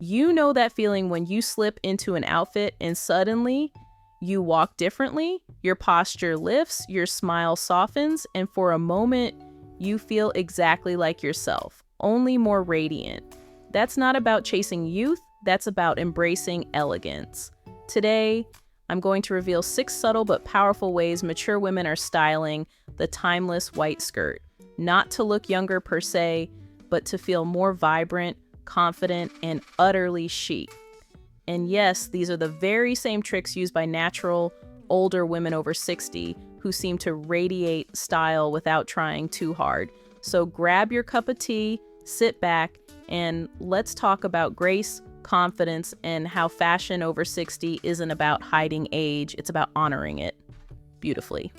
You know that feeling when you slip into an outfit and suddenly you walk differently, your posture lifts, your smile softens, and for a moment, you feel exactly like yourself, only more radiant. That's not about chasing youth, that's about embracing elegance. Today, I'm going to reveal 6 subtle but powerful ways mature women are styling the timeless white skirt. Not to look younger per se, but to feel more vibrant, confident, and utterly chic. And yes, these are the very same tricks used by natural, older women over 60 who seem to radiate style without trying too hard. So grab your cup of tea, sit back, and let's talk about grace, confidence, and how fashion over 60 isn't about hiding age, it's about honoring it beautifully.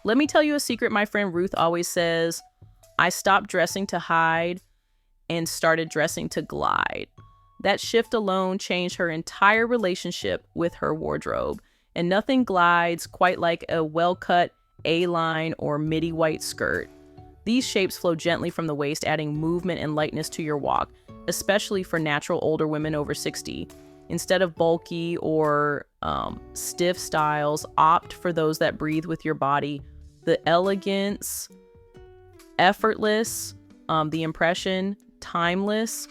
Let me tell you a secret my friend Ruth always says. I stopped dressing to hide and started dressing to glide. That shift alone changed her entire relationship with her wardrobe, and nothing glides quite like a well-cut A-line or midi white skirt. These shapes flow gently from the waist, adding movement and lightness to your walk, especially for natural older women over 60. Instead of bulky or stiff styles, opt for those that breathe with your body. The elegance, effortless, the impression, timeless.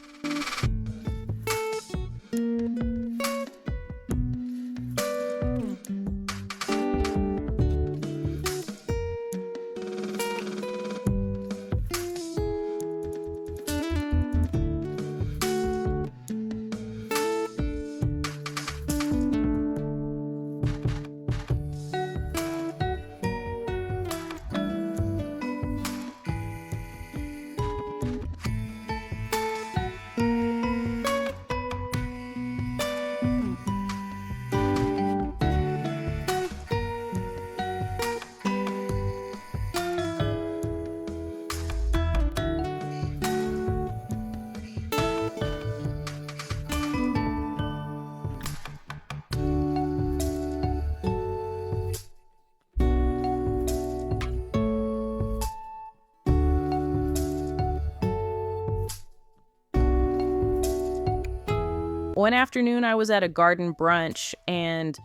One afternoon, I was at a garden brunch and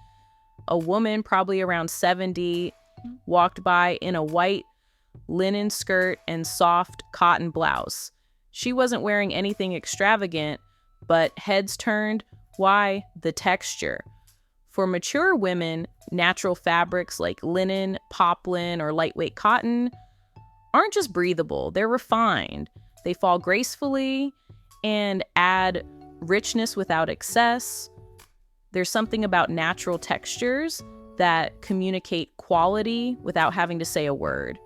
a woman, probably around 70, walked by in a white linen skirt and soft cotton blouse. She wasn't wearing anything extravagant, but heads turned. Why? The texture. For mature women, natural fabrics like linen, poplin, or lightweight cotton aren't just breathable, they're refined. They fall gracefully and add richness without excess. There's something about natural textures that communicate quality without having to say a word.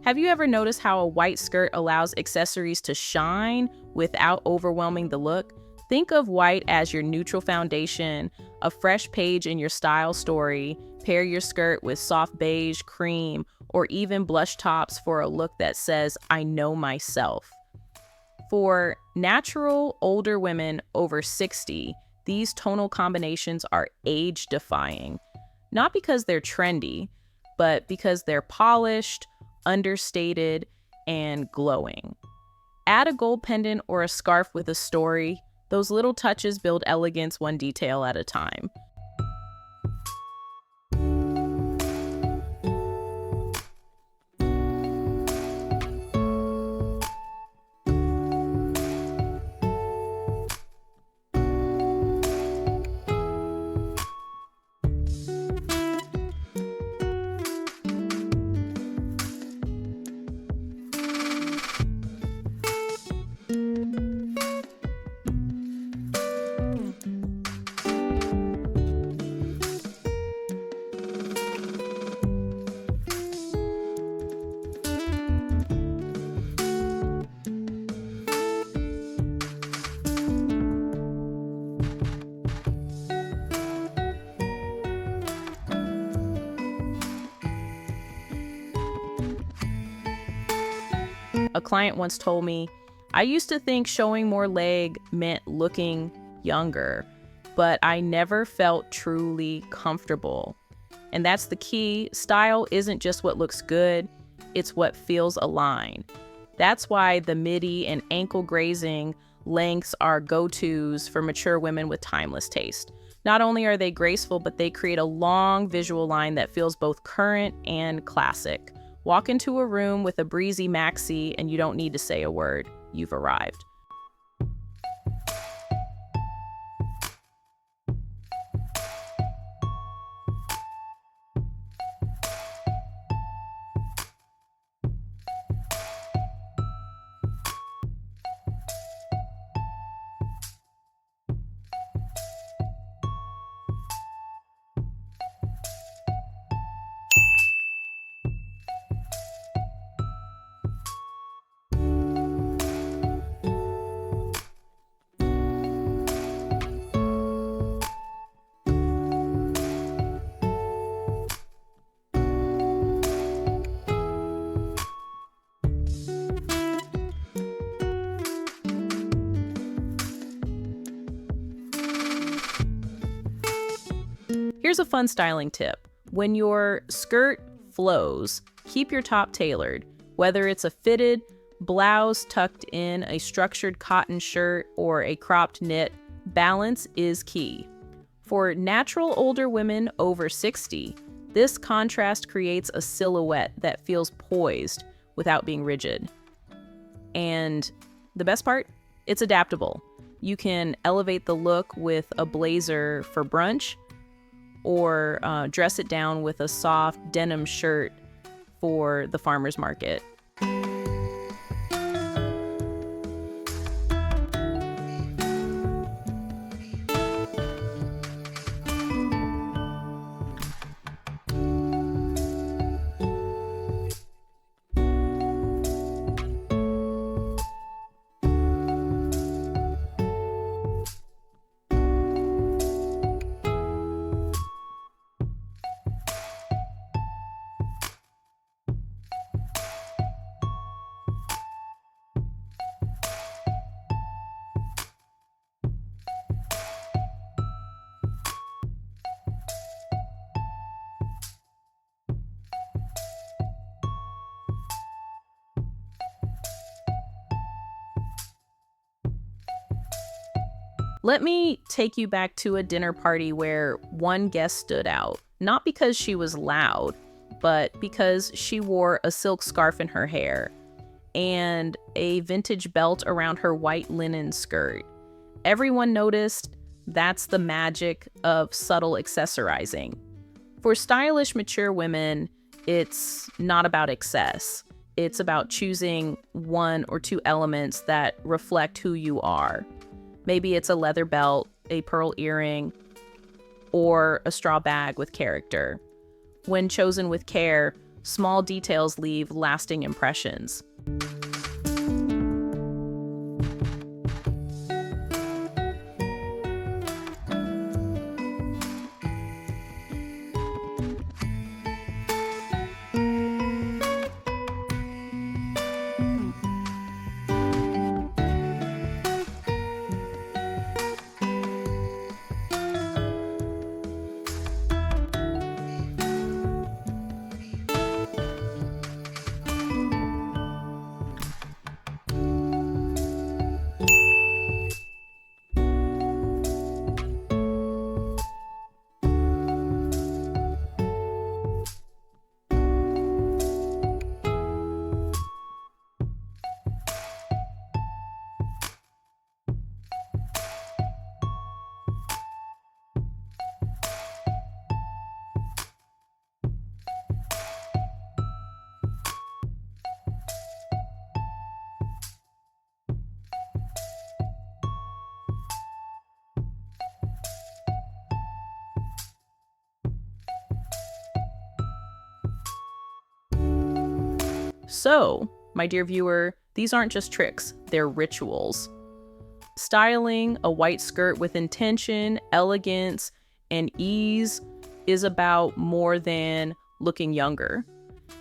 Have you ever noticed how a white skirt allows accessories to shine without overwhelming the look? Think of white as your neutral foundation, a fresh page in your style story. Pair your skirt with soft beige, cream, or even blush tops for a look that says, "I know myself." For natural older women over 60, these tonal combinations are age-defying. Not because they're trendy, but because they're polished, understated, and glowing. Add a gold pendant or a scarf with a story. Those little touches build elegance one detail at a time. A client once told me, "I used to think showing more leg meant looking younger, but I never felt truly comfortable." And that's the key. Style isn't just what looks good, it's what feels aligned. That's why the midi and ankle grazing lengths are go-tos for mature women with timeless taste. Not only are they graceful, but they create a long visual line that feels both current and classic. Walk into a room with a breezy maxi and you don't need to say a word. You've arrived. Here's a fun styling tip. When your skirt flows, keep your top tailored. Whether it's a fitted blouse tucked in a structured cotton shirt or a cropped knit, balance is key. For natural older women over 60, this contrast creates a silhouette that feels poised without being rigid. And the best part? It's adaptable. You can elevate the look with a blazer for brunch, or dress it down with a soft denim shirt for the farmer's market. Let me take you back to a dinner party where one guest stood out, not because she was loud, but because she wore a silk scarf in her hair and a vintage belt around her white linen skirt. Everyone noticed. That's the magic of subtle accessorizing. For stylish, mature women, it's not about excess. It's about choosing one or two elements that reflect who you are. Maybe it's a leather belt, a pearl earring, or a straw bag with character. When chosen with care, Small details leave lasting impressions. So, my dear viewer, these aren't just tricks, they're rituals. Styling a white skirt with intention, elegance, and ease is about more than looking younger.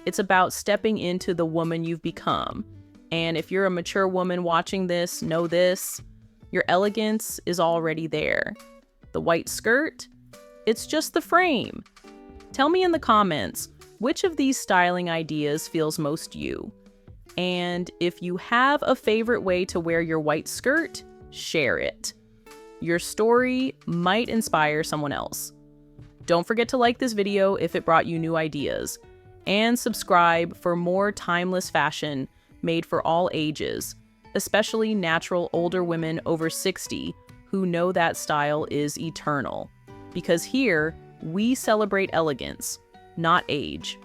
It's about stepping into the woman you've become. And if you're a mature woman watching this, know this: your elegance is already there. The white skirt, it's just the frame. Tell me in the comments, which of these styling ideas feels most you? And if you have a favorite way to wear your white skirt, share it. Your story might inspire someone else. Don't forget to like this video if it brought you new ideas, and subscribe for more timeless fashion made for all ages, especially natural older women over 60 who know that style is eternal. Because here, we celebrate elegance, not age.